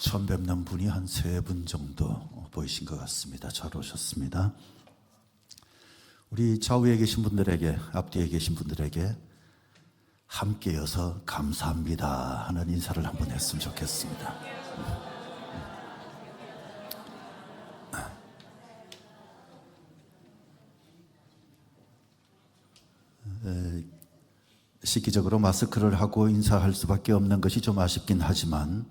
처음 뵙는 분이 한 3분 정도 보이신 것 같습니다. 잘 오셨습니다. 우리 좌우에 계신 분들에게, 앞뒤에 계신 분들에게 함께여서 감사합니다 하는 인사를 한번 했으면 좋겠습니다. 시기적으로 마스크를 하고 인사할 수밖에 없는 것이 좀 아쉽긴 하지만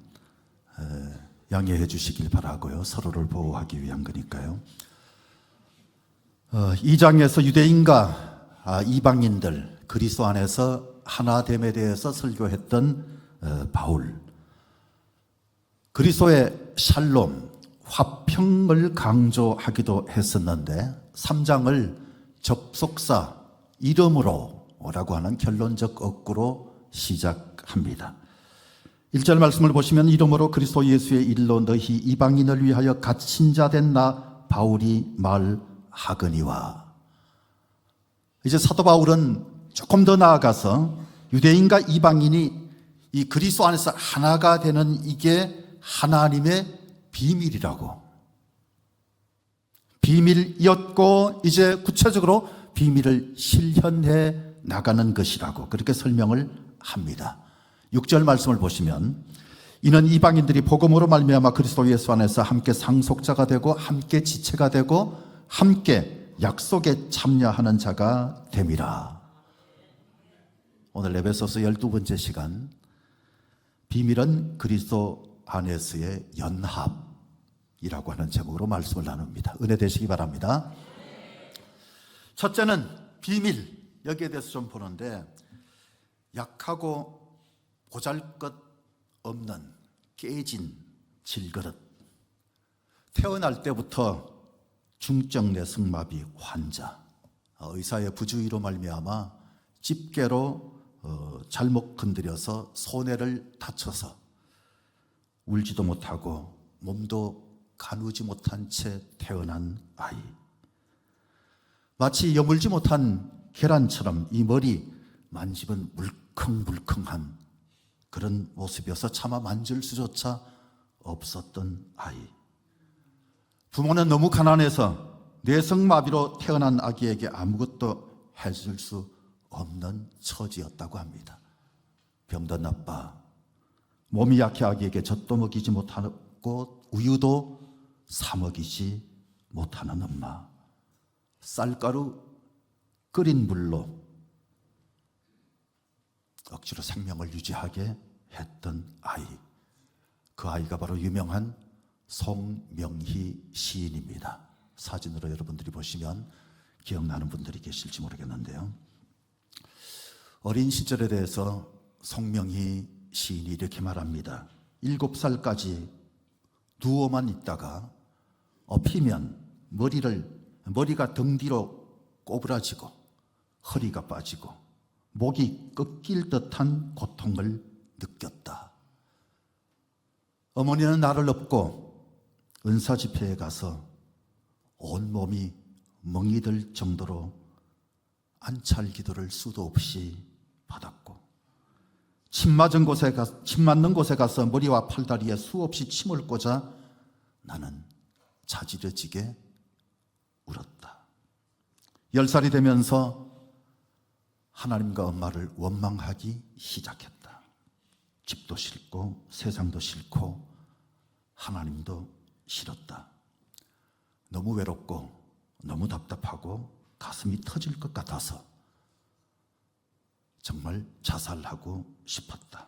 양해해 주시길 바라고요. 서로를 보호하기 위한 거니까요. 2장에서 유대인과 이방인들 그리스도 안에서 하나됨에 대해서 설교했던 바울, 그리스도의 샬롬, 화평을 강조하기도 했었는데 3장을 접속사 이름으로 라고 하는 결론적 어구로 시작합니다. 1절 말씀을 보시면 이름으로 그리스도 예수의 일로 너희 이방인을 위하여 갇힌 자 된 나 바울이 말하거니와. 이제 사도 바울은 조금 더 나아가서 유대인과 이방인이 이 그리스도 안에서 하나가 되는 이게 하나님의 비밀이라고, 비밀이었고 이제 구체적으로 비밀을 실현해 나가는 것이라고 그렇게 설명을 합니다. 6절 말씀을 보시면 이는 이방인들이 복음으로 말미암아 그리스도 예수 안에서 함께 상속자가 되고 함께 지체가 되고 함께 약속에 참여하는 자가 됨이라. 오늘 에베소서 12번째 시간, 비밀은 그리스도 안에서의 연합이라고 하는 제목으로 말씀을 나눕니다. 은혜 되시기 바랍니다. 첫째는 비밀, 여기에 대해서 좀 보는데 약하고 보잘것없는 깨진 질그릇, 태어날 때부터 중증 내승마비 환자, 의사의 부주의로 말미암아 집게로 잘못 건드려서 손해를 다쳐서 울지도 못하고 몸도 가누지 못한 채 태어난 아이, 마치 여물지 못한 계란처럼 이 머리 만지면 물컹물컹한 그런 모습이어서 차마 만질 수조차 없었던 아이, 부모는 너무 가난해서 뇌성마비로 태어난 아기에게 아무것도 해줄 수 없는 처지였다고 합니다. 병든 아빠, 몸이 약해 아기에게 젖도 먹이지 못하고 우유도 사 먹이지 못하는 엄마, 쌀가루 끓인 물로 억지로 생명을 유지하게 했던 아이, 그 아이가 바로 유명한 송명희 시인입니다. 사진으로 여러분들이 보시면 기억나는 분들이 계실지 모르겠는데요. 어린 시절에 대해서 송명희 시인이 이렇게 말합니다. 7살까지 누워만 있다가 엎이면 머리가 등 뒤로 꼬부라지고 허리가 빠지고 목이 꺾일 듯한 고통을 느꼈다. 어머니는 나를 업고 은사 집회에 가서 온몸이 멍이 들 정도로 안찰 기도를 수도 없이 받았고, 침 맞는 곳에 가서 머리와 팔다리에 수없이 침을 꽂아 나는 자지러지게 울었다. 10살이 되면서 하나님과 엄마를 원망하기 시작했다. 집도 싫고 세상도 싫고 하나님도 싫었다. 너무 외롭고 너무 답답하고 가슴이 터질 것 같아서 정말 자살하고 싶었다.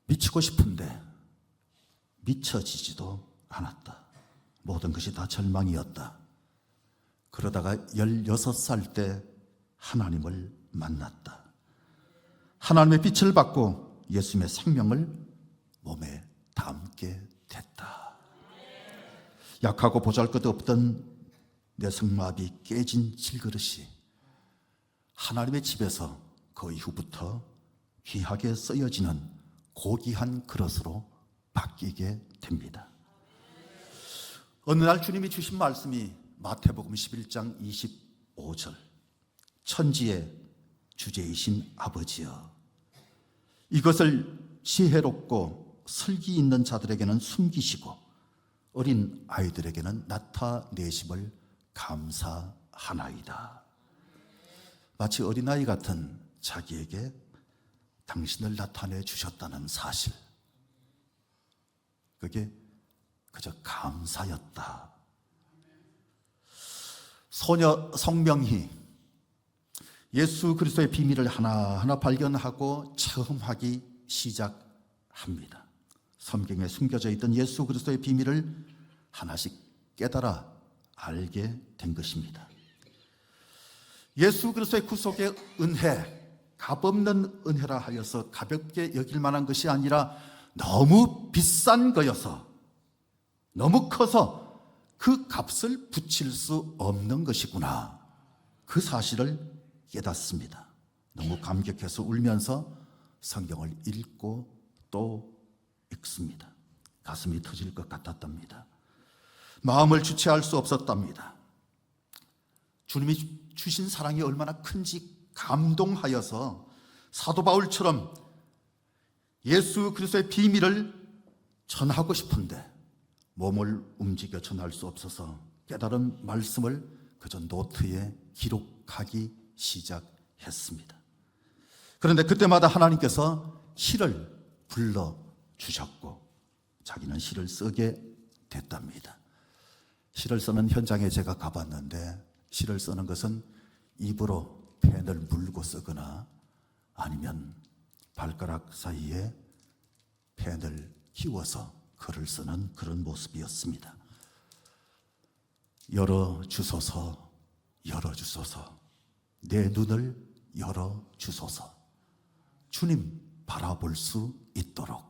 미치고 싶은데 미쳐지지도 않았다. 모든 것이 다 절망이었다. 그러다가 16살 때 하나님을 만났다. 하나님의 빛을 받고 예수님의 생명을 몸에 담게 됐다. 약하고 보잘것없던 내성마비 깨진 질그릇이 하나님의 집에서 그 이후부터 귀하게 쓰여지는 고귀한 그릇으로 바뀌게 됩니다. 어느 날 주님이 주신 말씀이 마태복음 11장 25절, 천지의 주제이신 아버지여, 이것을 지혜롭고 슬기 있는 자들에게는 숨기시고 어린 아이들에게는 나타내심을 감사하나이다. 마치 어린아이 같은 자기에게 당신을 나타내 주셨다는 사실, 그게 그저 감사였다. 소녀 성명희, 예수 그리스도의 비밀을 하나하나 발견하고 체험하기 시작합니다. 성경에 숨겨져 있던 예수 그리스도의 비밀을 하나씩 깨달아 알게 된 것입니다. 예수 그리스도의 구속의 은혜, 값없는 은혜라 하여서 가볍게 여길 만한 것이 아니라 너무 비싼 거여서, 너무 커서 그 값을 붙일 수 없는 것이구나, 그 사실을 깨닫습니다. 너무 감격해서 울면서 성경을 읽고 또 읽습니다. 가슴이 터질 것 같았답니다. 마음을 주체할 수 없었답니다. 주님이 주신 사랑이 얼마나 큰지 감동하여서 사도 바울처럼 예수 그리스도의 비밀을 전하고 싶은데 몸을 움직여 전할 수 없어서 깨달은 말씀을 그저 노트에 기록하기 시작했습니다. 그런데 그때마다 하나님께서 시를 불러주셨고 자기는 시를 쓰게 됐답니다. 시를 쓰는 현장에 제가 가봤는데, 시를 쓰는 것은 입으로 펜을 물고 쓰거나 아니면 발가락 사이에 펜을 끼워서 글을 쓰는 그런 모습이었습니다. 열어주소서, 열어주소서, 내 눈을 열어주소서, 주님 바라볼 수 있도록.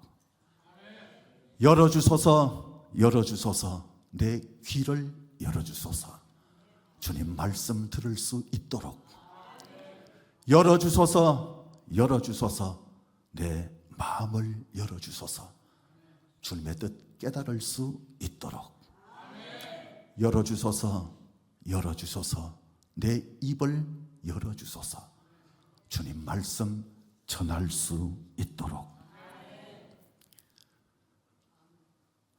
열어주소서, 열어주소서, 내 귀를 열어주소서, 주님 말씀 들을 수 있도록. 열어주소서, 열어주소서, 내 마음을 열어주소서, 주님의 뜻 깨달을 수 있도록. 열어주소서, 열어주소서, 내 입을 열어주소서, 주님 말씀 전할 수 있도록.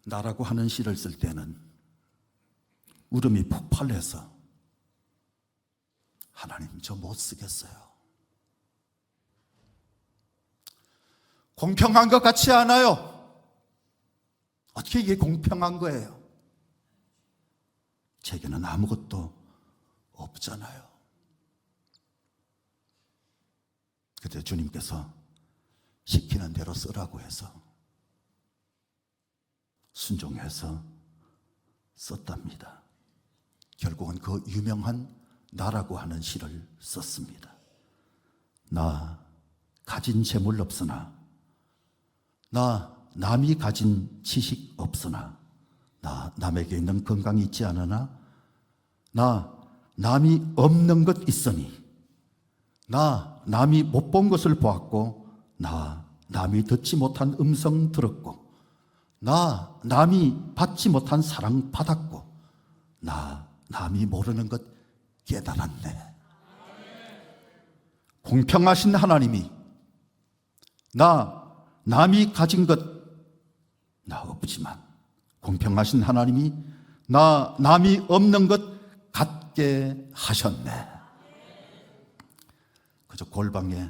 나라고 하는 시를 쓸 때는 울음이 폭발해서 하나님 저 못 쓰겠어요. 공평한 것 같지 않아요. 어떻게 이게 공평한 거예요? 제게는 아무것도 없잖아요. 그때 주님께서 시키는 대로 쓰라고 해서 순종해서 썼답니다. 결국은 그 유명한 나라고 하는 시를 썼습니다. 나 가진 재물 없으나, 나 남이 가진 지식 없으나, 나 남에게 있는 건강이 있지 않으나, 나 남이 없는 것 있으니, 나 남이 못 본 것을 보았고, 나 남이 듣지 못한 음성 들었고, 나 남이 받지 못한 사랑 받았고, 나 남이 모르는 것 깨달았네. 공평하신 하나님이 나 남이 가진 것 나 없지만, 공평하신 하나님이 나 남이 없는 것 갖게 하셨네. 그저 골방에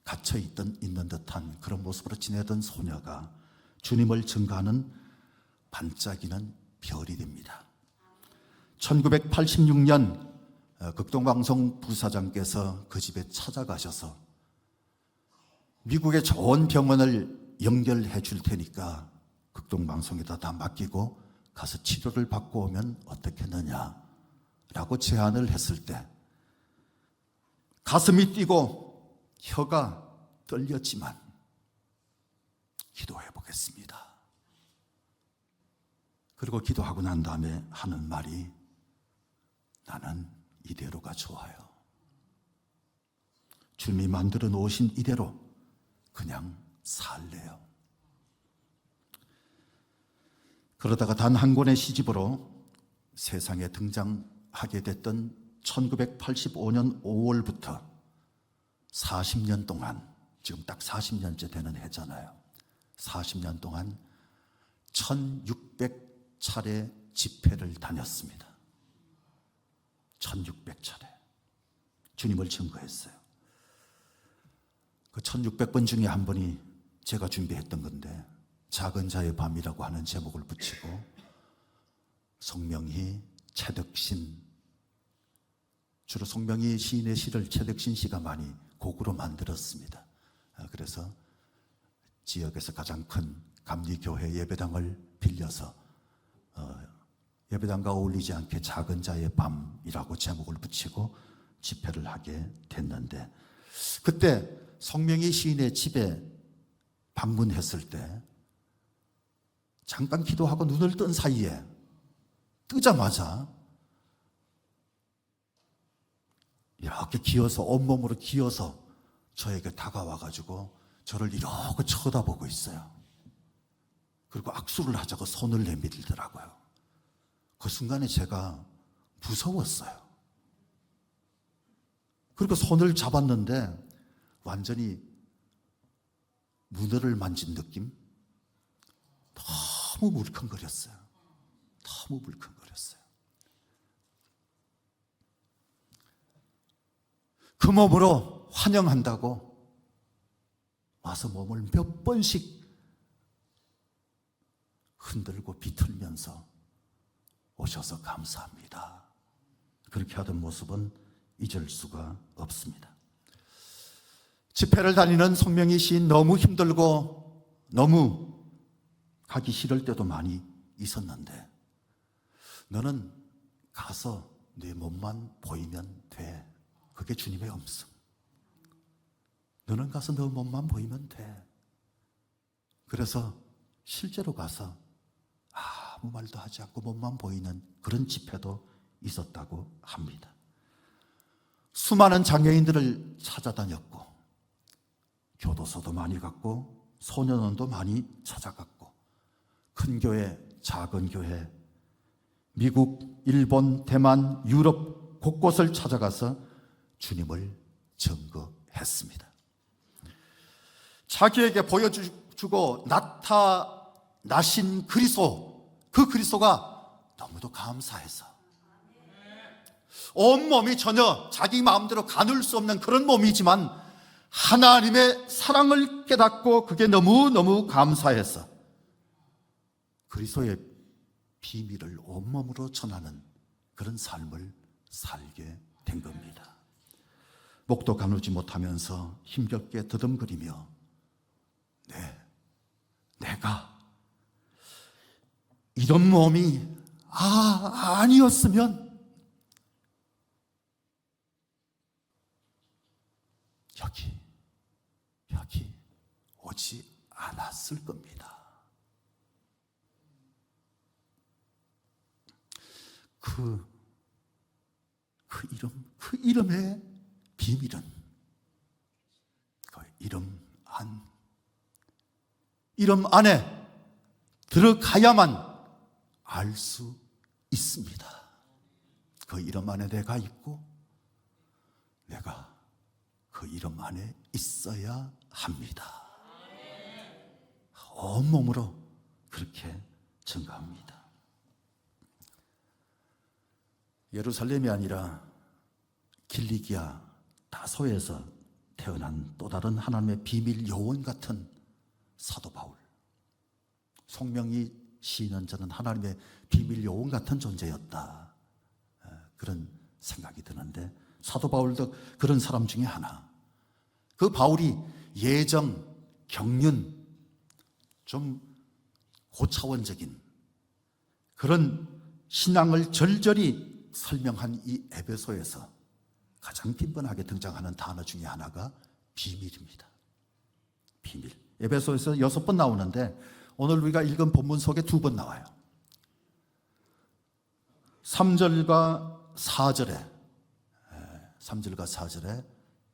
갇혀 있는 듯한 그런 모습으로 지내던 소녀가 주님을 증거하는 반짝이는 별이 됩니다. 1986년 극동방송 부사장께서 그 집에 찾아가셔서 미국의 좋은 병원을 연결해 줄 테니까 극동방송에다 다 맡기고 가서 치료를 받고 오면 어떻겠느냐라고 제안을 했을 때 가슴이 뛰고 혀가 떨렸지만 기도해 보겠습니다. 그리고 기도하고 난 다음에 하는 말이, 나는 이대로가 좋아요. 주님이 만들어 놓으신 이대로 그냥 살래요. 그러다가 단 한 권의 시집으로 세상에 등장하게 됐던 1985년 5월부터 40년 동안 지금 딱 40년째 되는 해잖아요. 40년 동안 1600차례 집회를 다녔습니다. 1600차례. 주님을 증거했어요. 그 1600번 중에 한 번이 제가 준비했던 건데, 작은 자의 밤이라고 하는 제목을 붙이고 송명희, 채덕신, 주로 송명희 시인의 시를 채덕신 씨가 많이 곡으로 만들었습니다. 그래서 지역에서 가장 큰 감리교회 예배당을 빌려서 예배당과 어울리지 않게 작은 자의 밤이라고 제목을 붙이고 집회를 하게 됐는데, 그때 송명희 시인의 집에 방문했을 때 잠깐 기도하고 눈을 뜬 사이에, 뜨자마자 이렇게 기어서, 온몸으로 기어서 저에게 다가와가지고 저를 이러고 쳐다보고 있어요. 그리고 악수를 하자고 손을 내밀더라고요. 그 순간에 제가 무서웠어요. 그리고 손을 잡았는데 완전히 문어를 만진 느낌? 너무 물컹거렸어요. 너무 물컹거렸어요. 그 몸으로 환영한다고 와서 몸을 몇 번씩 흔들고 비틀면서 오셔서 감사합니다. 그렇게 하던 모습은 잊을 수가 없습니다. 집회를 다니는 송명희 시인, 너무 힘들고 너무 가기 싫을 때도 많이 있었는데, 너는 가서 내 몸만 보이면 돼. 그게 주님의 음성. 너는 가서 너 몸만 보이면 돼. 그래서 실제로 가서 아무 말도 하지 않고 몸만 보이는 그런 집회도 있었다고 합니다. 수많은 장애인들을 찾아다녔고, 교도소도 많이 갔고, 소년원도 많이 찾아갔고, 큰 교회, 작은 교회, 미국, 일본, 대만, 유럽 곳곳을 찾아가서 주님을 증거했습니다. 자기에게 보여주고 나타나신 그리스도, 그 그리스도가 너무도 감사해서, 온몸이 전혀 자기 마음대로 가눌 수 없는 그런 몸이지만 하나님의 사랑을 깨닫고 그게 너무너무 감사해서 그리스도의 비밀을 온몸으로 전하는 그런 삶을 살게 된 겁니다. 목도 가누지 못하면서 힘겹게 더듬거리며, 내가 이런 몸이 아니었으면 여기 오지 않았을 겁니다. 그 이름의 비밀은 그 이름 안에 들어가야만 알 수 있습니다. 그 이름 안에 내가 있고, 내가 그 이름 안에 있어야 합니다. 온몸으로 그렇게 증거합니다. 예루살렘이 아니라 길리기아 다소에서 태어난 또 다른 하나님의 비밀 요원 같은 사도 바울. 송명희 시인은 저는 하나님의 비밀 요원 같은 존재였다, 그런 생각이 드는데, 사도 바울도 그런 사람 중에 하나. 그 바울이 예정, 경륜, 좀 고차원적인 그런 신앙을 절절히 설명한 이 에베소에서 가장 빈번하게 등장하는 단어 중에 하나가 비밀입니다. 비밀. 에베소에서 6번 나오는데 오늘 우리가 읽은 본문 속에 2번 나와요. 3절과 4절에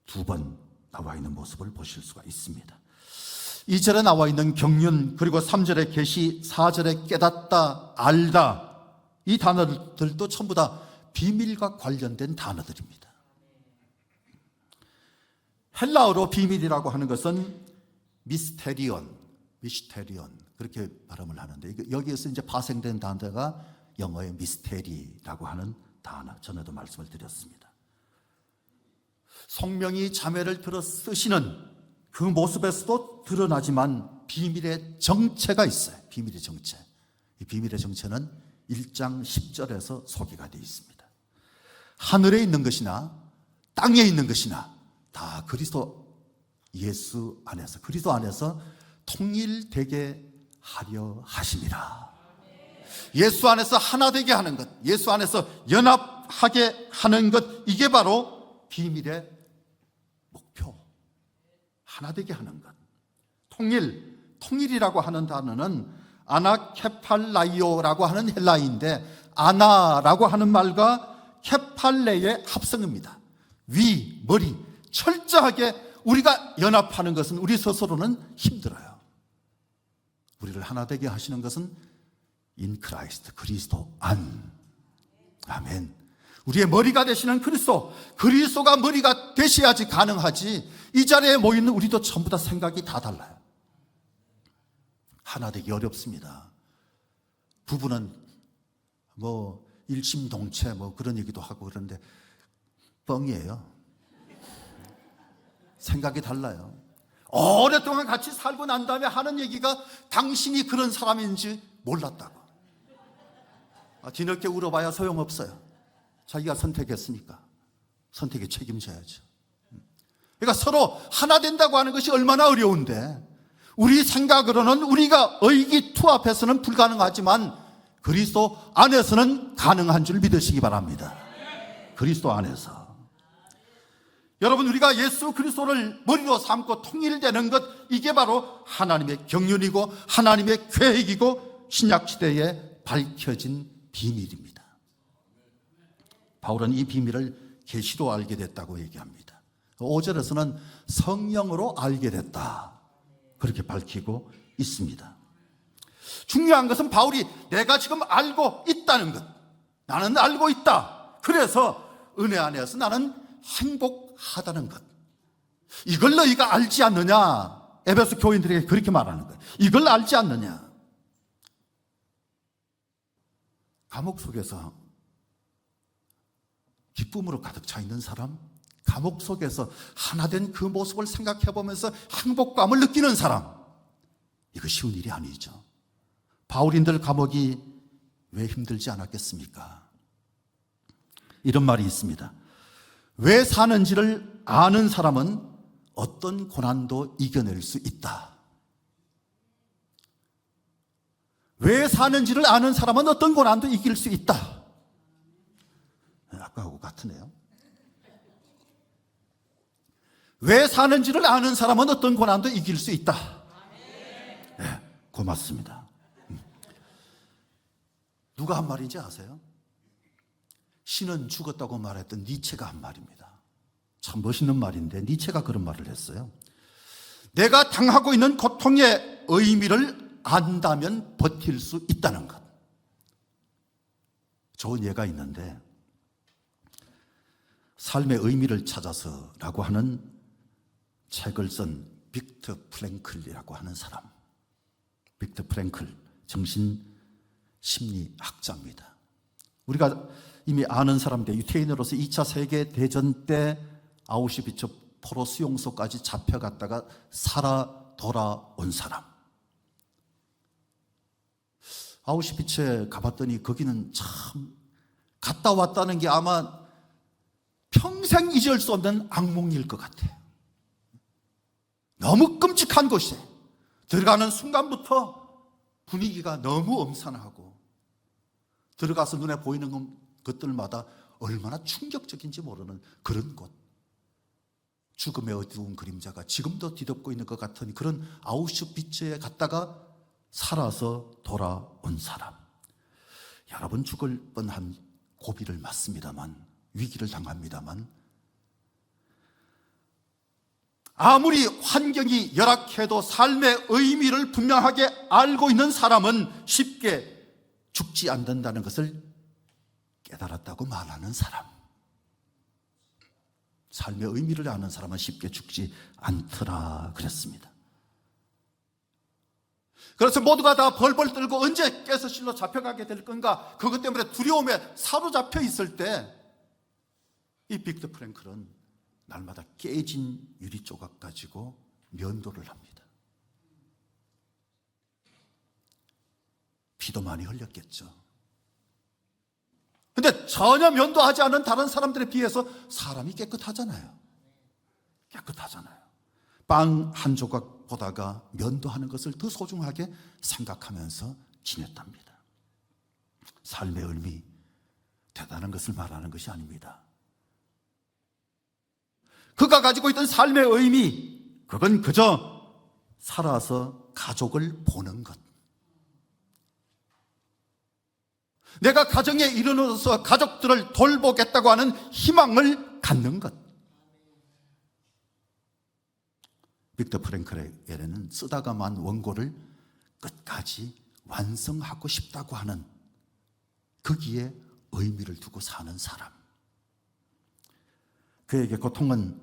2번 나와 있는 모습을 보실 수가 있습니다. 2절에 나와 있는 경륜, 그리고 3절에 계시, 4절에 깨닫다, 알다, 이 단어들도 전부 다 비밀과 관련된 단어들입니다. 헬라어로 비밀이라고 하는 것은 미스테리온 그렇게 발음을 하는데, 여기에서 이제 파생된 단어가 영어의 미스테리라고 하는 단어, 전에도 말씀을 드렸습니다. 성령이 자매를 들어 쓰시는 그 모습에서도 드러나지만 비밀의 정체가 있어요. 비밀의 정체. 이 비밀의 정체는 1장 10절에서 소개가 되어 있습니다. 하늘에 있는 것이나 땅에 있는 것이나 다 그리스도 예수 안에서, 그리스도 안에서 통일되게 하려 하심이라. 예수 안에서 하나 되게 하는 것, 예수 안에서 연합하게 하는 것, 이게 바로 비밀의 목표. 하나 되게 하는 것. 통일이라고 하는 단어는 아나케팔라이오라고 하는 헬라어인데, 아나라고 하는 말과 케팔레의 합성입니다. 위, 머리, 철저하게 우리가 연합하는 것은 우리 스스로는 힘들어요. 우리를 하나 되게 하시는 것은 in Christ, 그리스도 안. 아멘. 우리의 머리가 되시는 그리스도가 머리가 되셔야지 가능하지. 이 자리에 모이는 우리도 전부 다 생각이 다 달라요. 하나 되기 어렵습니다. 부부는 뭐 일심동체 뭐 그런 얘기도 하고 그런데 뻥이에요. 생각이 달라요. 오랫동안 같이 살고 난 다음에 하는 얘기가 당신이 그런 사람인지 몰랐다고. 뒤늦게 울어봐야 소용없어요. 자기가 선택했으니까 선택에 책임져야죠. 그러니까 서로 하나 된다고 하는 것이 얼마나 어려운데, 우리 생각으로는 우리가 의기투합해서는 불가능하지만 그리스도 안에서는 가능한 줄 믿으시기 바랍니다. 그리스도 안에서. 여러분, 우리가 예수 그리스도를 머리로 삼고 통일되는 것, 이게 바로 하나님의 경륜이고 하나님의 계획이고 신약시대에 밝혀진 비밀입니다. 바울은 이 비밀을 계시로 알게 됐다고 얘기합니다. 5절에서는 성령으로 알게 됐다, 그렇게 밝히고 있습니다. 중요한 것은 바울이 내가 지금 알고 있다는 것, 나는 알고 있다, 그래서 은혜 안에서 나는 행복하다는 것, 이걸 너희가 알지 않느냐. 에베소 교인들에게 그렇게 말하는 거예요. 이걸 알지 않느냐. 감옥 속에서 기쁨으로 가득 차 있는 사람, 감옥 속에서 하나된 그 모습을 생각해 보면서 행복감을 느끼는 사람, 이거 쉬운 일이 아니죠. 바울인들 감옥이 왜 힘들지 않았겠습니까? 이런 말이 있습니다. 왜 사는지를 아는 사람은 어떤 고난도 이겨낼 수 있다. 왜 사는지를 아는 사람은 어떤 고난도 이길 수 있다. 아까하고 같으네요. 왜 사는지를 아는 사람은 어떤 고난도 이길 수 있다. 네, 고맙습니다. 누가 한 말인지 아세요? 신은 죽었다고 말했던 니체가 한 말입니다. 참 멋있는 말인데 니체가 그런 말을 했어요. 내가 당하고 있는 고통의 의미를 안다면 버틸 수 있다는 것. 좋은 예가 있는데, 삶의 의미를 찾아서라고 하는 책을 쓴 빅터 프랭클이라고 하는 사람, 빅터 프랭클 정신심리학자입니다. 우리가 이미 아는 사람인데, 유태인으로서 2차 세계대전 때 아우슈비츠 포로 수용소까지 잡혀갔다가 살아 돌아온 사람. 아우슈비츠에 가봤더니 거기는 참 갔다 왔다는 게 아마 평생 잊을 수 없는 악몽일 것 같아요. 너무 끔찍한 곳이에요. 들어가는 순간부터 분위기가 너무 엄산하고, 들어가서 눈에 보이는 것들마다 얼마나 충격적인지 모르는 그런 곳. 죽음의 어두운 그림자가 지금도 뒤덮고 있는 것 같은 그런 아우슈비츠에 갔다가 살아서 돌아온 사람. 여러분, 죽을 뻔한 고비를 맞습니다만, 위기를 당합니다만, 아무리 환경이 열악해도 삶의 의미를 분명하게 알고 있는 사람은 쉽게 죽지 않는다는 것을 깨달았다고 말하는 사람. 삶의 의미를 아는 사람은 쉽게 죽지 않더라 그랬습니다. 그래서 모두가 다 벌벌 떨고 언제 깨서 실로 잡혀가게 될 건가, 그것 때문에 두려움에 사로잡혀 있을 때 이 빅터 프랭클은 날마다 깨진 유리 조각 가지고 면도를 합니다. 피도 많이 흘렸겠죠. 근데 전혀 면도하지 않은 다른 사람들에 비해서 사람이 깨끗하잖아요. 깨끗하잖아요. 빵 한 조각 보다가 면도하는 것을 더 소중하게 생각하면서 지냈답니다. 삶의 의미, 대단한 것을 말하는 것이 아닙니다. 그가 가지고 있던 삶의 의미, 그건 그저 살아서 가족을 보는 것, 내가 가정에 이르러서 가족들을 돌보겠다고 하는 희망을 갖는 것. 빅터 프랭클에게는 쓰다가만 원고를 끝까지 완성하고 싶다고 하는 거기에 의미를 두고 사는 사람. 그에게 고통은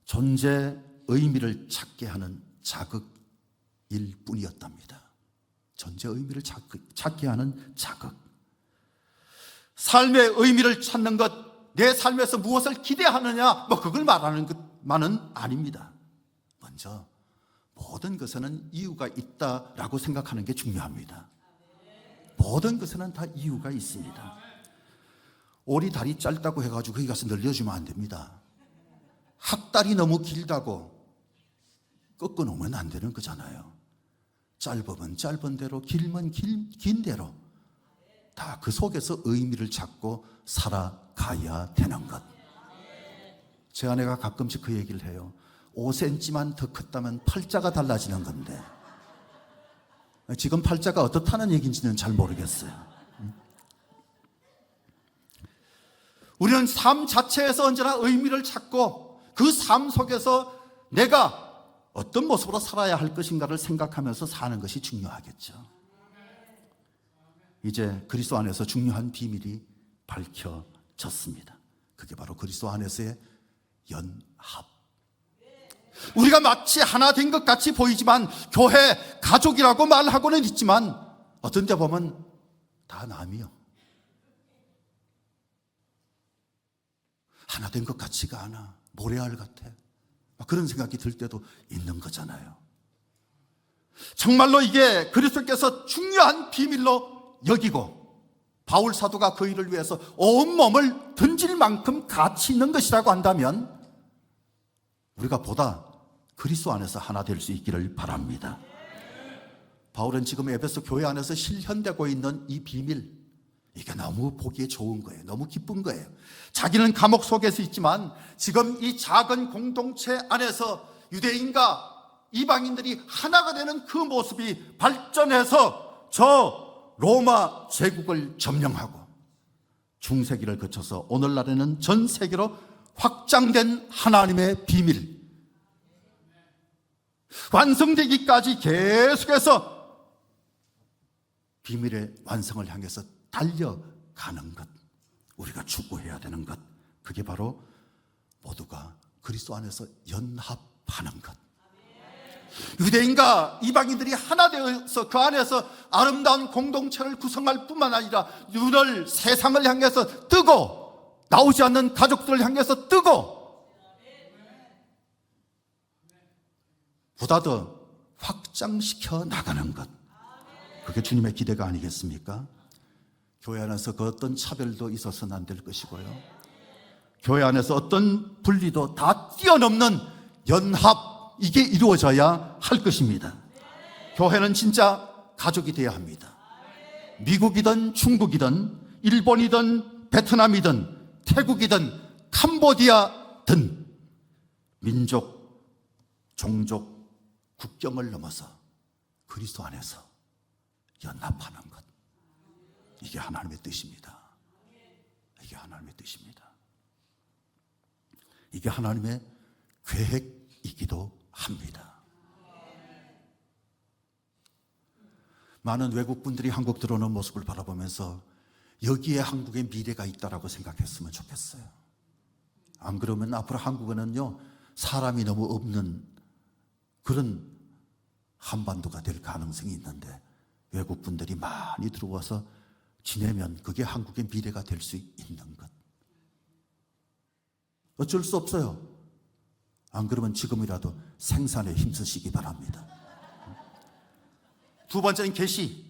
존재 의미를 찾게 하는 자극일 뿐이었답니다. 존재 의미를 찾게 하는 자극. 삶의 의미를 찾는 것, 내 삶에서 무엇을 기대하느냐, 그걸 말하는 것만은 아닙니다. 먼저 모든 것에는 이유가 있다라고 생각하는 게 중요합니다. 모든 것에는 다 이유가 있습니다. 오리 다리 짧다고 해가지고 거기 가서 늘려주면 안 됩니다. 학다리 너무 길다고 꺾어놓으면 안 되는 거잖아요. 짧으면 짧은 대로, 길면 긴 대로 다 그 속에서 의미를 찾고 살아가야 되는 것. 제 아내가 가끔씩 그 얘기를 해요. 5cm만 더 컸다면 팔자가 달라지는 건데 지금 팔자가 어떻다는 얘기인지는 잘 모르겠어요. 우리는 삶 자체에서 언제나 의미를 찾고 그 삶 속에서 내가 어떤 모습으로 살아야 할 것인가를 생각하면서 사는 것이 중요하겠죠. 이제 그리스도 안에서 중요한 비밀이 밝혀졌습니다. 그게 바로 그리스도 안에서의 연합. 우리가 마치 하나 된 것 같이 보이지만 교회 가족이라고 말하고는 있지만 어떤 데 보면 다 남이요. 하나 된 것 같지가 않아. 모래알 같아. 그런 생각이 들 때도 있는 거잖아요. 정말로 이게 그리스도께서 중요한 비밀로 여기고 바울 사도가 그 일을 위해서 온몸을 던질 만큼 가치 있는 것이라고 한다면 우리가 보다 그리스도 안에서 하나 될 수 있기를 바랍니다. 바울은 지금 에베소 교회 안에서 실현되고 있는 이 비밀, 이게 너무 보기에 좋은 거예요. 너무 기쁜 거예요. 자기는 감옥 속에서 있지만 지금 이 작은 공동체 안에서 유대인과 이방인들이 하나가 되는 그 모습이 발전해서 저 로마 제국을 점령하고 중세기를 거쳐서 오늘날에는 전 세계로 확장된 하나님의 비밀, 완성되기까지 계속해서 비밀의 완성을 향해서 달려가는 것, 우리가 추구해야 되는 것, 그게 바로 모두가 그리스도 안에서 연합하는 것. 유대인과 이방인들이 하나 되어서 그 안에서 아름다운 공동체를 구성할 뿐만 아니라 눈을 세상을 향해서 뜨고 나오지 않는 가족들을 향해서 뜨고 보다 더 확장시켜 나가는 것, 그게 주님의 기대가 아니겠습니까? 교회 안에서 그 어떤 차별도 있어서는 안 될 것이고요, 교회 안에서 어떤 분리도 다 뛰어넘는 연합, 이게 이루어져야 할 것입니다. 교회는 진짜 가족이 되어야 합니다. 미국이든 중국이든 일본이든 베트남이든 태국이든 캄보디아든 민족, 종족, 국경을 넘어서 그리스도 안에서 연합하는 것, 이게 하나님의 뜻입니다. 이게 하나님의 뜻입니다. 이게 하나님의 계획이기도 합니다. 많은 외국 분들이 한국 들어오는 모습을 바라보면서 여기에 한국의 미래가 있다라고 생각했으면 좋겠어요. 안 그러면 앞으로 한국은요, 사람이 너무 없는 그런 한반도가 될 가능성이 있는데, 외국 분들이 많이 들어와서 지내면 그게 한국의 미래가 될 수 있는 것. 어쩔 수 없어요. 안 그러면 지금이라도 생산에 힘쓰시기 바랍니다. 두 번째는 계시.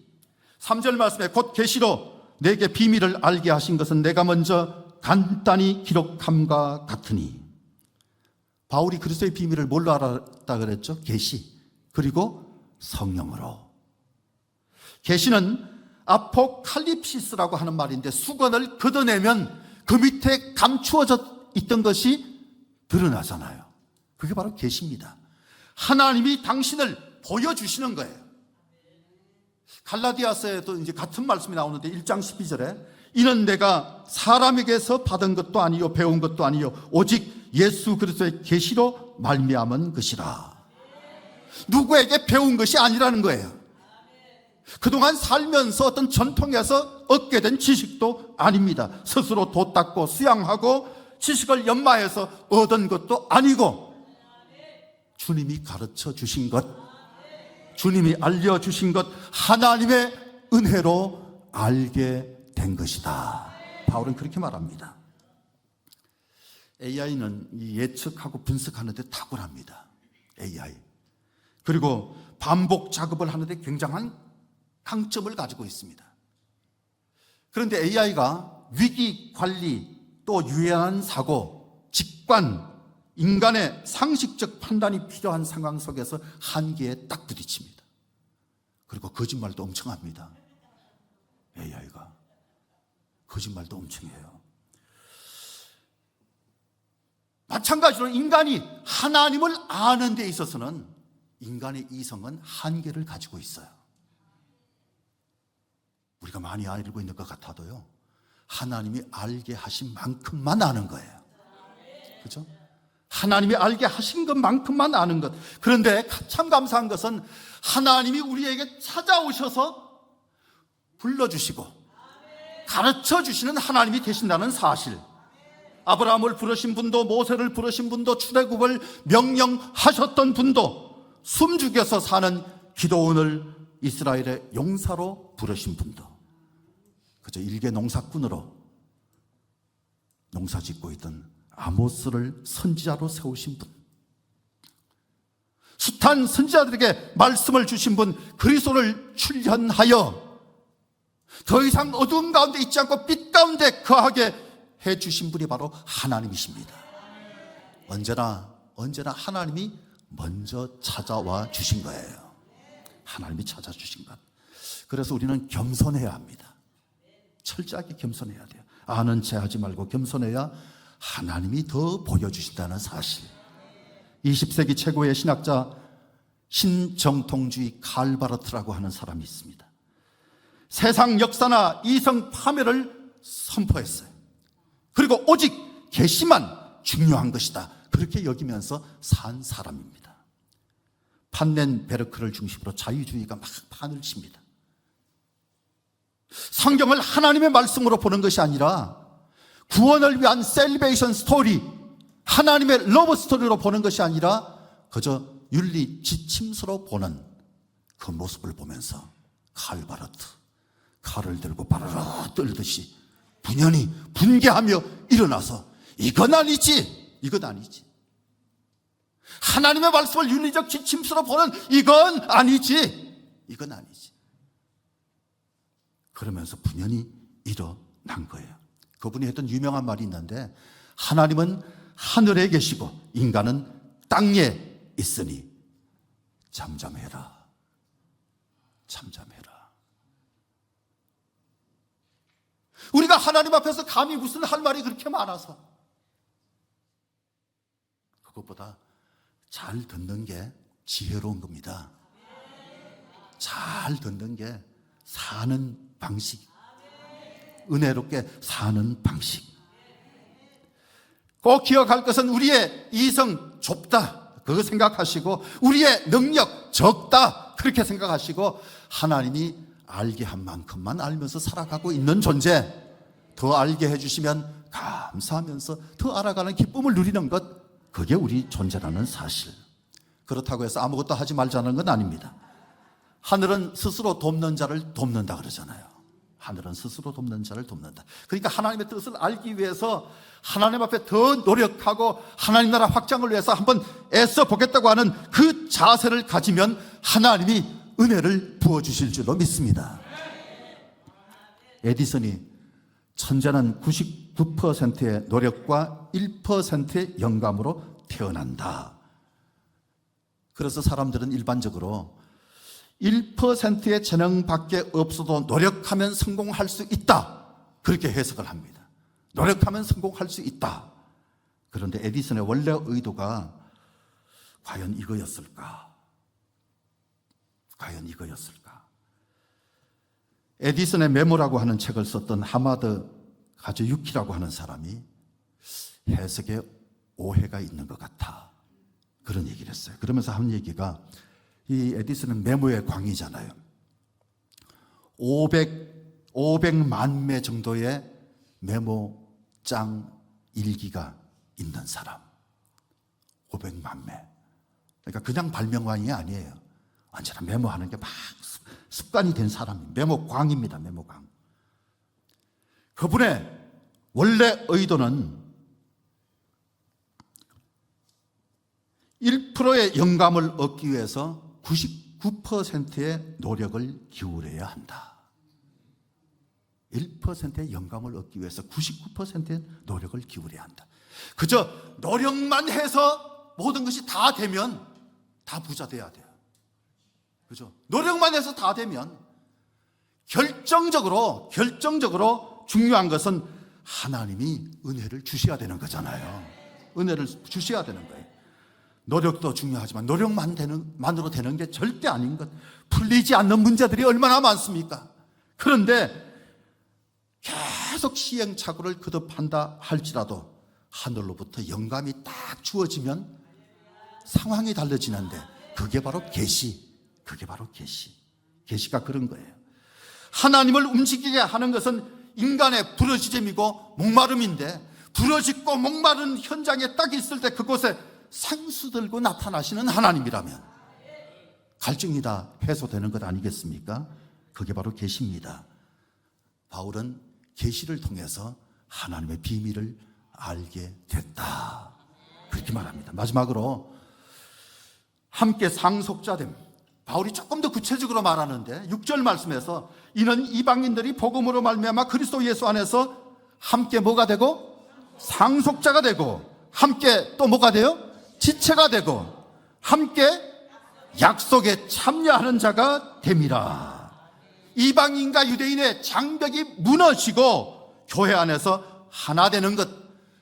3절 말씀에 곧 계시로 내게 비밀을 알게 하신 것은 내가 먼저 간단히 기록함과 같으니. 바울이 그리스도의 비밀을 뭘로 알았다 그랬죠? 계시. 그리고 성령으로. 계시는 아포칼립시스라고 하는 말인데, 수건을 걷어내면 그 밑에 감추어져 있던 것이 드러나잖아요. 그게 바로 계시입니다. 하나님이 당신을 보여주시는 거예요. 갈라디아서에도 이제 같은 말씀이 나오는데 1장 12절에 이는 내가 사람에게서 받은 것도 아니요 배운 것도 아니요 오직 예수 그리스도의 계시로 말미암은 것이라. 누구에게 배운 것이 아니라는 거예요. 그동안 살면서 어떤 전통에서 얻게 된 지식도 아닙니다. 스스로 도 닦고 수양하고 지식을 연마해서 얻은 것도 아니고, 주님이 가르쳐 주신 것, 주님이 알려주신 것, 하나님의 은혜로 알게 된 것이다. 바울은 그렇게 말합니다. AI는 예측하고 분석하는 데 탁월합니다. AI. 그리고 반복 작업을 하는 데 굉장한 강점을 가지고 있습니다. 그런데 AI가 위기 관리, 또 유연한 사고, 직관, 인간의 상식적 판단이 필요한 상황 속에서 한계에 딱 부딪힙니다. 그리고 거짓말도 엄청 합니다. AI가 거짓말도 엄청 해요. 마찬가지로 인간이 하나님을 아는 데 있어서는 인간의 이성은 한계를 가지고 있어요. 우리가 많이 알고 있는 것 같아도요, 하나님이 알게 하신 만큼만 아는 거예요. 그렇죠? 하나님이 알게 하신 것만큼만 아는 것. 그런데 참 감사한 것은 하나님이 우리에게 찾아오셔서 불러주시고 가르쳐 주시는 하나님이 되신다는 사실. 아브라함을 부르신 분도, 모세를 부르신 분도, 출애굽을 명령하셨던 분도, 숨죽여서 사는 기도원을 이스라엘의 용사로 부르신 분도, 그저 일개 농사꾼으로 농사 짓고 있던 아모스를 선지자로 세우신 분, 숱한 선지자들에게 말씀을 주신 분, 그리스도를 출현하여 더 이상 어두운 가운데 있지 않고 빛 가운데 거하게 해주신 분이 바로 하나님이십니다. 언제나 하나님이 먼저 찾아와 주신 거예요. 하나님이 찾아주신 것. 그래서 우리는 겸손해야 합니다. 철저하게 겸손해야 돼요. 아는 체 하지 말고 겸손해야 하나님이 더 보여주신다는 사실. 20세기 최고의 신학자 신정통주의 칼 바르트라고 하는 사람이 있습니다. 세상 역사나 이성 파멸을 선포했어요. 그리고 오직 계시만 중요한 것이다, 그렇게 여기면서 산 사람입니다. 판넨베르크를 중심으로 자유주의가 막 판을 칩니다. 성경을 하나님의 말씀으로 보는 것이 아니라 구원을 위한 셀베이션 스토리, 하나님의 러브 스토리로 보는 것이 아니라 그저 윤리 지침서로 보는 그 모습을 보면서 칼 바르트, 칼을 들고 바라라 떨듯이 분연히 분개하며 일어나서 이건 아니지, 이건 아니지, 하나님의 말씀을 윤리적 지침서로 보는 이건 아니지, 이건 아니지, 그러면서 분연히 일어난 거예요. 그분이 했던 유명한 말이 있는데, 하나님은 하늘에 계시고 인간은 땅에 있으니 잠잠해라, 잠잠해라. 우리가 하나님 앞에서 감히 무슨 할 말이 그렇게 많아서, 그것보다 잘 듣는 게 지혜로운 겁니다. 잘 듣는 게 사는 방식, 은혜롭게 사는 방식. 꼭 기억할 것은 우리의 이성 좁다, 그거 생각하시고, 우리의 능력 적다, 그렇게 생각하시고, 하나님이 알게 한 만큼만 알면서 살아가고 있는 존재, 더 알게 해주시면 감사하면서 더 알아가는 기쁨을 누리는 것, 그게 우리 존재라는 사실. 그렇다고 해서 아무것도 하지 말자는 건 아닙니다. 하늘은 스스로 돕는 자를 돕는다 그러잖아요. 하늘은 스스로 돕는 자를 돕는다. 그러니까 하나님의 뜻을 알기 위해서 하나님 앞에 더 노력하고 하나님 나라 확장을 위해서 한번 애써 보겠다고 하는 그 자세를 가지면 하나님이 은혜를 부어주실 줄로 믿습니다. 에디슨이 천재는 99%의 노력과 1%의 영감으로 태어난다. 그래서 사람들은 일반적으로 1%의 재능밖에 없어도 노력하면 성공할 수 있다, 그렇게 해석을 합니다. 노력하면 성공할 수 있다. 그런데 에디슨의 원래 의도가 과연 이거였을까? 과연 이거였을까? 에디슨의 메모라고 하는 책을 썼던 하마드 가즈유키라고 하는 사람이 해석에 오해가 있는 것 같아, 그런 얘기를 했어요. 그러면서 한 얘기가, 이 에디슨은 메모의 광이잖아요. 500만 매 정도의 메모장 일기가 있는 사람. 500만 매. 그러니까 그냥 발명왕이 아니에요. 언제나 메모하는 게 막 습관이 된 사람이 메모광입니다. 메모광. 그분의 원래 의도는 1%의 영감을 얻기 위해서 99%의 노력을 기울여야 한다. 1%의 영감을 얻기 위해서 99%의 노력을 기울여야 한다. 그저 노력만 해서 모든 것이 다 되면 다 부자 돼야 돼요. 그죠? 노력만 해서 다 되면 결정적으로 중요한 것은 하나님이 은혜를 주셔야 되는 거잖아요. 은혜를 주셔야 되는 거예요. 노력도 중요하지만 노력만으로 되는 게 절대 아닌 것. 풀리지 않는 문제들이 얼마나 많습니까? 그런데 계속 시행착오를 거듭한다 할지라도 하늘로부터 영감이 딱 주어지면 상황이 달라지는데, 그게 바로 계시. 그게 바로 계시. 계시가 그런 거예요. 하나님을 움직이게 하는 것은 인간의 부르짖음이고 목마름인데, 부르짖고 목마른 현장에 딱 있을 때 그곳에 생수 들고 나타나시는 하나님이라면 갈증이 다 해소되는 것 아니겠습니까? 그게 바로 계시입니다. 바울은 계시를 통해서 하나님의 비밀을 알게 됐다, 그렇게 말합니다. 마지막으로 함께 상속자됨. 바울이 조금 더 구체적으로 말하는데 6절 말씀에서 이는 이방인들이 복음으로 말미암아 그리스도 예수 안에서 함께 뭐가 되고 상속자가 되고, 함께 또 뭐가 돼요? 지체가 되고, 함께 약속에 참여하는 자가 됨이라. 이방인과 유대인의 장벽이 무너지고 교회 안에서 하나 되는 것,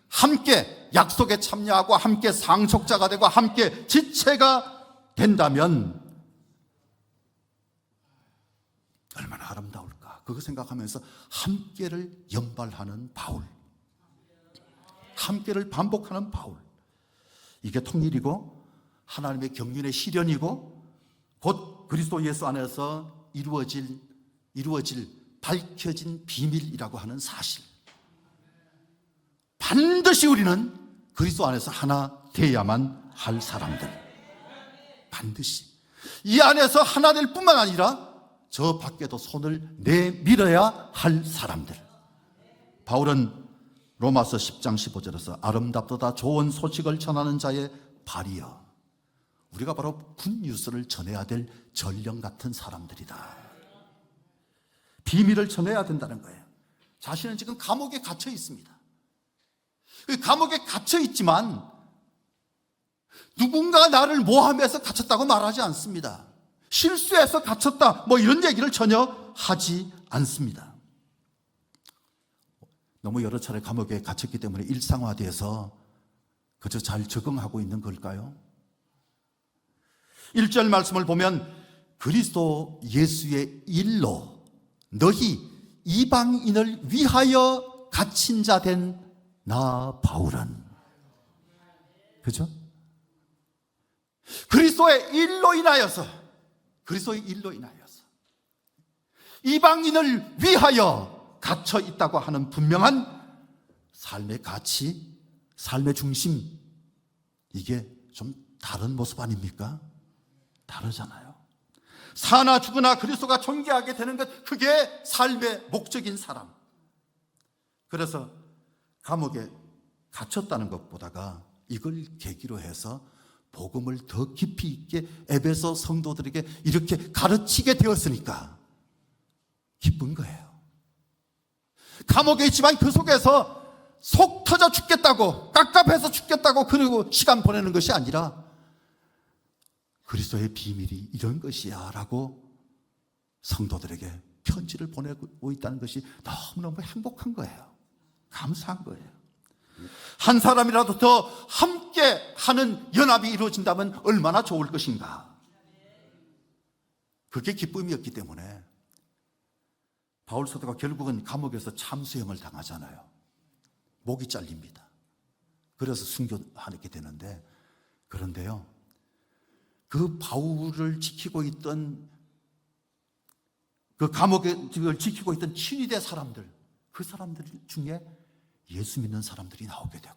함께 약속에 참여하고 함께 상속자가 되고 함께 지체가 된다면 얼마나 아름다울까. 그거 생각하면서 함께를 연발하는 바울, 함께를 반복하는 바울, 이게 통일이고 하나님의 경륜의 실현이고 곧 그리스도 예수 안에서 이루어질 밝혀진 비밀이라고 하는 사실. 반드시 우리는 그리스도 안에서 하나 되어야만 할 사람들, 반드시 이 안에서 하나 될 뿐만 아니라 저 밖에도 손을 내밀어야 할 사람들. 바울은 로마서 10장 15절에서 아름답도다 좋은 소식을 전하는 자의 발이여. 우리가 바로 굿뉴스를 전해야 될 전령 같은 사람들이다. 비밀을 전해야 된다는 거예요. 자신은 지금 감옥에 갇혀 있습니다. 그 감옥에 갇혀 있지만 누군가 나를 모함해서 갇혔다고 말하지 않습니다. 실수해서 갇혔다 뭐 이런 얘기를 전혀 하지 않습니다. 너무 여러 차례 감옥에 갇혔기 때문에 일상화돼서 그저 잘 적응하고 있는 걸까요? 1절 말씀을 보면 그리스도 예수의 일로 너희 이방인을 위하여 갇힌 자 된 나 바울은, 그죠? 그리스도의 일로 인하여서 이방인을 위하여 갇혀 있다고 하는 분명한 삶의 가치, 삶의 중심, 이게 좀 다른 모습 아닙니까? 다르잖아요. 사나 죽으나 그리스도가 존귀하게 되는 것, 그게 삶의 목적인 사람. 그래서 감옥에 갇혔다는 것보다가 이걸 계기로 해서 복음을 더 깊이 있게 에베소 성도들에게 이렇게 가르치게 되었으니까 기쁜 거예요. 감옥에 있지만 그 속에서 속 터져 죽겠다고, 깝깝해서 죽겠다고 그리고 시간 보내는 것이 아니라 그리스도의 비밀이 이런 것이야 라고 성도들에게 편지를 보내고 있다는 것이 너무너무 행복한 거예요. 감사한 거예요. 한 사람이라도 더 함께 하는 연합이 이루어진다면 얼마나 좋을 것인가. 그게 기쁨이었기 때문에 바울 사도가 결국은 감옥에서 참수형을 당하잖아요. 목이 잘립니다. 그래서 순교하게 되는데, 그런데요, 그 바울을 지키고 있던, 그 감옥을 지키고 있던 친위대 사람들, 그 사람들 중에 예수 믿는 사람들이 나오게 되고,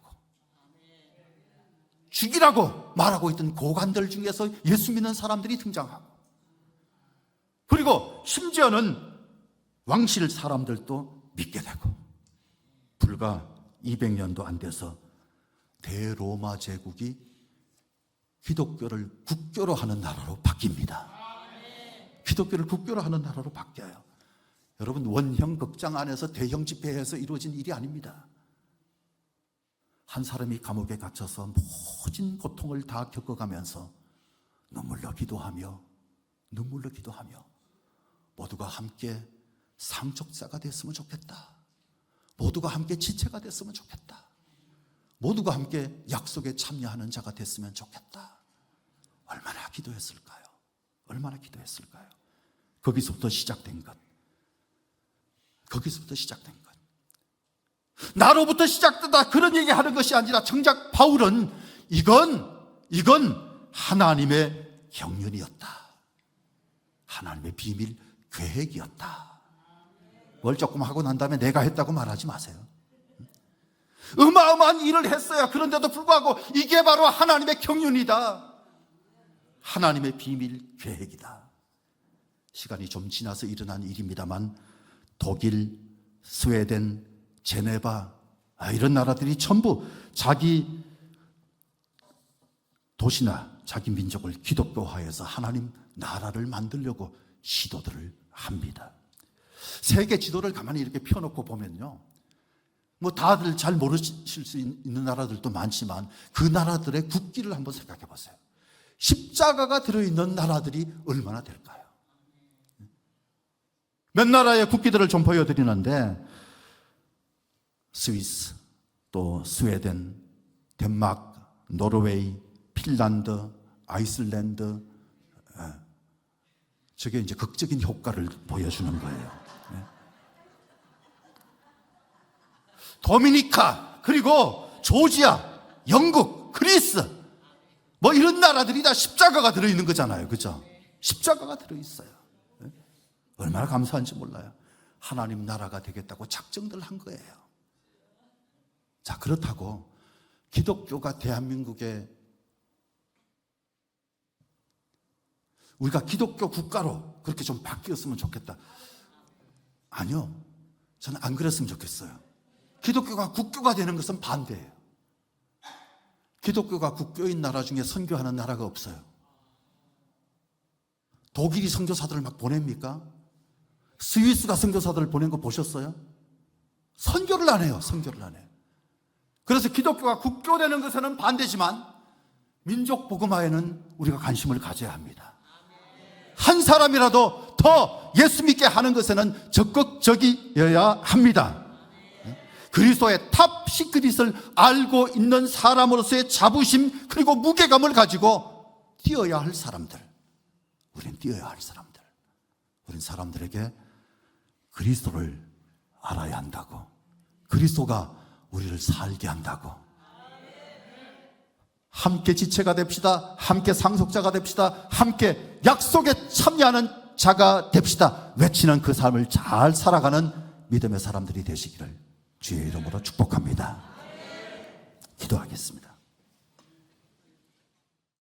죽이라고 말하고 있던 고관들 중에서 예수 믿는 사람들이 등장하고, 그리고 심지어는 왕실 사람들도 믿게 되고, 불과 200년도 안 돼서 대로마 제국이 기독교를 국교로 하는 나라로 바뀝니다. 기독교를 국교로 하는 나라로 바뀌어요. 여러분, 원형 극장 안에서 대형 집회에서 이루어진 일이 아닙니다. 한 사람이 감옥에 갇혀서 모진 고통을 다 겪어가면서 눈물로 기도하며 모두가 함께 상속자가 됐으면 좋겠다. 모두가 함께 지체가 됐으면 좋겠다. 모두가 함께 약속에 참여하는 자가 됐으면 좋겠다. 얼마나 기도했을까요? 얼마나 기도했을까요? 거기서부터 시작된 것. 나로부터 시작되다 그런 얘기하는 것이 아니라 정작 바울은 이건 하나님의 경륜이었다. 하나님의 비밀 계획이었다. 뭘 조금 하고 난 다음에 내가 했다고 말하지 마세요. 어마어마한 일을 했어요. 그런데도 불구하고 이게 바로 하나님의 경륜이다. 하나님의 비밀 계획이다. 시간이 좀 지나서 일어난 일입니다만 독일, 스웨덴, 제네바, 이런 나라들이 전부 자기 도시나 자기 민족을 기독교화해서 하나님 나라를 만들려고 시도들을 합니다. 세계 지도를 가만히 이렇게 펴놓고 보면요, 뭐 다들 잘 모르실 수 있는 나라들도 많지만 그 나라들의 국기를 한번 생각해 보세요. 십자가가 들어있는 나라들이 얼마나 될까요? 몇 나라의 국기들을 좀 보여드리는데, 스위스, 또 스웨덴, 덴마크, 노르웨이, 핀란드, 아이슬란드, 저게 이제 극적인 효과를 보여주는 거예요. 도미니카, 그리고 조지아, 영국, 그리스, 뭐 이런 나라들이 다 십자가가 들어있는 거잖아요. 그죠? 십자가가 들어있어요. 얼마나 감사한지 몰라요. 하나님 나라가 되겠다고 작정들 한 거예요. 자, 그렇다고 기독교가 대한민국에, 우리가 기독교 국가로 그렇게 좀 바뀌었으면 좋겠다. 아니요, 저는 안 그랬으면 좋겠어요. 기독교가 국교가 되는 것은 반대예요. 기독교가 국교인 나라 중에 선교하는 나라가 없어요. 독일이 선교사들을 막 보냅니까? 스위스가 선교사들을 보낸 거 보셨어요? 선교를 안 해요. 그래서 기독교가 국교되는 것에는 반대지만 민족 복음화에는 우리가 관심을 가져야 합니다. 한 사람이라도 더 예수 믿게 하는 것에는 적극적이어야 합니다. 그리스도의 탑 시크릿을 알고 있는 사람으로서의 자부심, 그리고 무게감을 가지고 뛰어야 할 사람들, 우린 뛰어야 할 사람들, 우린 사람들에게 그리스도를 알아야 한다고, 그리스도가 우리를 살게 한다고, 함께 지체가 됩시다. 함께 상속자가 됩시다. 함께 약속에 참여하는 자가 됩시다. 외치는 그 삶을 잘 살아가는 믿음의 사람들이 되시기를 주의 이름으로 축복합니다. 기도하겠습니다.